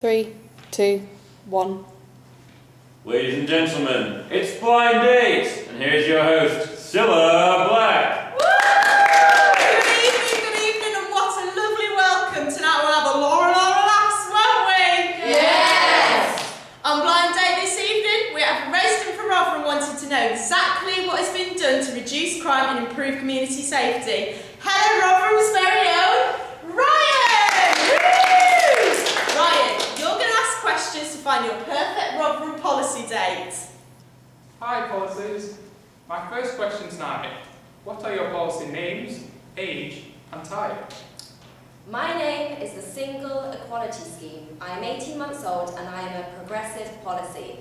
3, 2, 1. Ladies and gentlemen, it's Blind Date, and here's your host, Cilla Black. Good evening, and what a lovely welcome. Tonight we'll have a Laura laughs, won't we? Yes! On Blind Date this evening, we have a resident from Rotherham wanting to know exactly what has been done to reduce crime and improve community safety. Hello, Rotherham's very own Ryan! Ryan, you're going to ask questions to find your perfect Rotherham policy date. Hi policies. My first question tonight, what are your policy names, age and type? My name is the Single Equality Scheme. I am 18 months old and I am a progressive policy.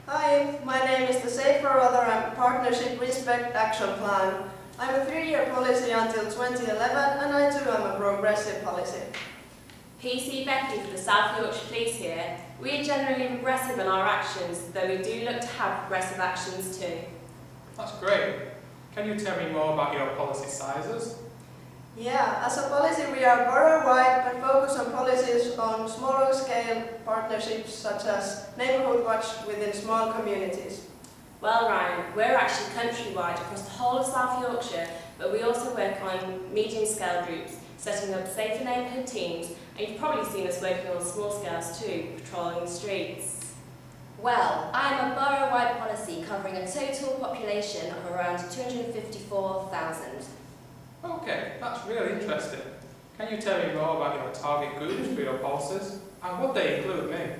Hi, my name is the Safer Rotherham Partnership Respect Action Plan. I'm a 3-year policy until 2011 and I too am a progressive policy. PC Becky for the South Yorkshire Police here. We are generally progressive in our actions, though we do look to have progressive actions too. That's great. Can you tell me more about your policy sizes? Yeah, as a policy we are borough-wide but focus on policies on smaller scale partnerships such as neighbourhood watch within small communities. Well Ryan, we're actually countrywide across the whole of South Yorkshire, but we also work on medium scale groups, setting up safer neighbourhood teams, and you've probably seen us working on small scales too, patrolling the streets. Well, I am a borough-wide policy covering a total population of around 254,000. Okay, that's really interesting. Can you tell me more about your target groups for your policies and would they include me?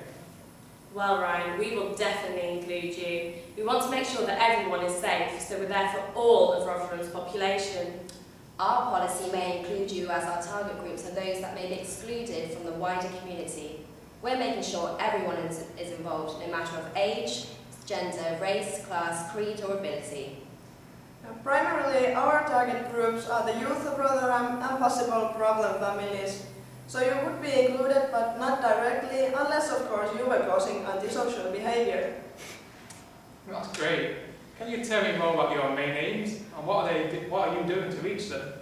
Well Ryan, we will definitely include you. We want to make sure that everyone is safe, so we're there for all of Rotherham's population. Our policy may include you as our target groups and those that may be excluded from the wider community. We're making sure everyone is involved, no matter of age, gender, race, class, creed or ability. Primarily our target groups are the youth of Rotherham and possible problem families. So you would be included but not directly, unless of course you were causing antisocial behaviour. That's great. Can you tell me more about your main aims and what are you doing to reach them?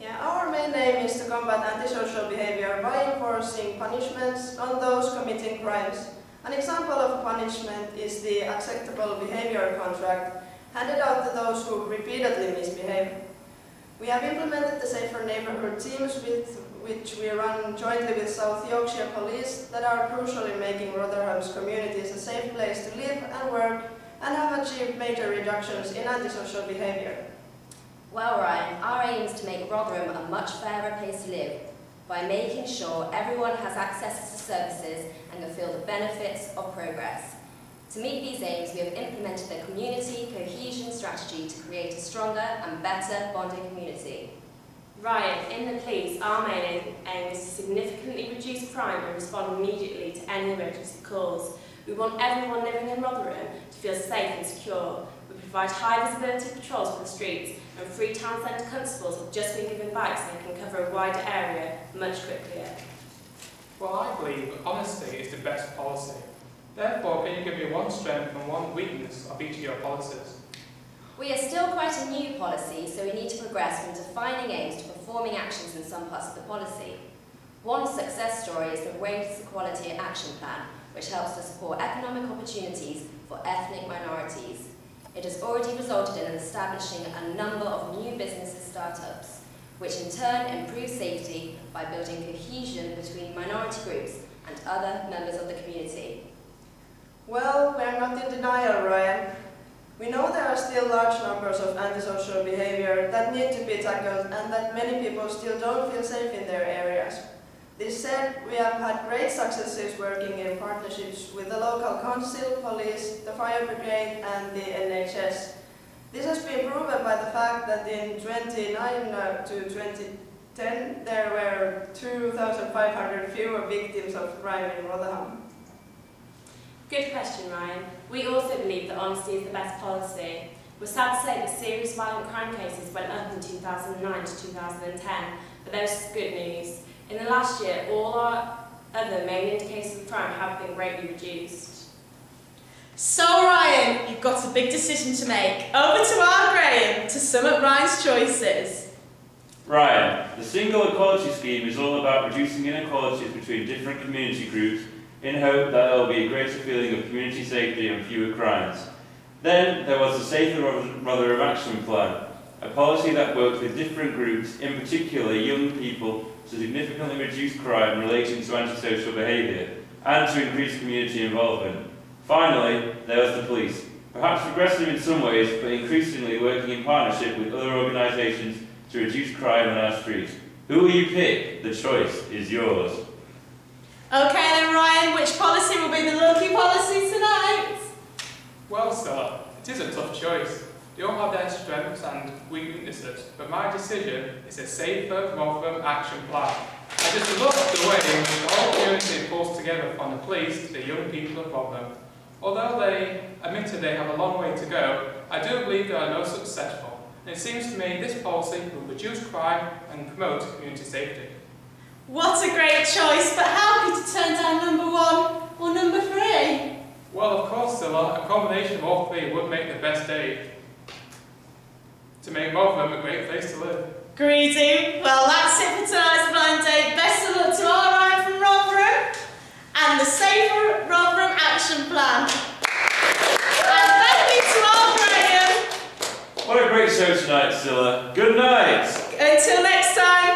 Yeah, our main aim is to combat antisocial behaviour by enforcing punishments on those committing crimes. An example of punishment is the acceptable behaviour contract handed out to those who repeatedly misbehave. We have implemented the Safer Neighbourhood teams which we run jointly with South Yorkshire Police that are crucial in making Rotherham's communities a safe place to live and work and have achieved major reductions in antisocial behaviour. Well Ryan, our aim is to make Rotherham a much fairer place to live by making sure everyone has access to services and can feel the benefits of progress. To meet these aims, we have implemented the community cohesion strategy to create a stronger and better bonding community. Ryan, in the police, our main aim is to significantly reduce crime and respond immediately to any emergency calls. We want everyone living in Rotherham to feel safe and secure. We provide high visibility patrols for the streets, and free town centre constables have just been given bikes so they can cover a wider area much quicker. Well, I believe that honesty is the best policy. Therefore, can you give me one strength and one weakness of each of your policies? We are still quite a new policy, so we need to progress from defining aims to performing actions in some parts of the policy. One success story is the Race Equality Action Plan, which helps to support economic opportunities for ethnic minorities. It has already resulted in establishing a number of new businesses startups, which in turn improve safety by building cohesion between minority groups and other members of the community. Well, we are not in denial, Ryan. We know there are still large numbers of antisocial behaviour that need to be tackled and that many people still don't feel safe in their areas. This said, we have had great successes working in partnerships with the local council, police, the fire brigade and the NHS. This has been proven by the fact that in 2009 to 2010 there were 2,500 fewer victims of crime in Rotherham. Good question, Ryan. We also believe that honesty is the best policy. We're sad to say that serious violent crime cases went up in 2009 to 2010, but there's good news. In the last year, all our other main indicators of crime have been greatly reduced. So Ryan, you've got a big decision to make. Over to our Graham to sum up Ryan's choices. Ryan, the single equality scheme is all about reducing inequalities between different community groups in hope that there will be a greater feeling of community safety and fewer crimes. Then there was the Safer Rotherham Action Plan, a policy that worked with different groups, in particular young people, to significantly reduce crime relating to antisocial behaviour and to increase community involvement. Finally, there was the police, perhaps progressive in some ways, but increasingly working in partnership with other organisations to reduce crime on our streets. Who will you pick? The choice is yours. Okay then Ryan, which policy will be the lucky policy tonight? Well, sir, it is a tough choice. They all have their strengths and weaknesses, but my decision is a Safer Rotherham Action Plan. I just love the way the whole community pulls together from the police to the young people of Rotherham. Although they admitted they have a long way to go, I do believe they are most successful. And it seems to me this policy will reduce crime and promote community safety. What a great choice, but how could you turn down number 1 or number 3? Well, of course, Zilla, a combination of all three would make the best day to make Rotherham a great place to live. Greedy. Well, that's it for tonight's blind date. Best of luck to our Ryan from Rotherham and the Safer Rotherham Action Plan. And thank you to our Graham. What a great show tonight, Zilla. Good night. Until next time.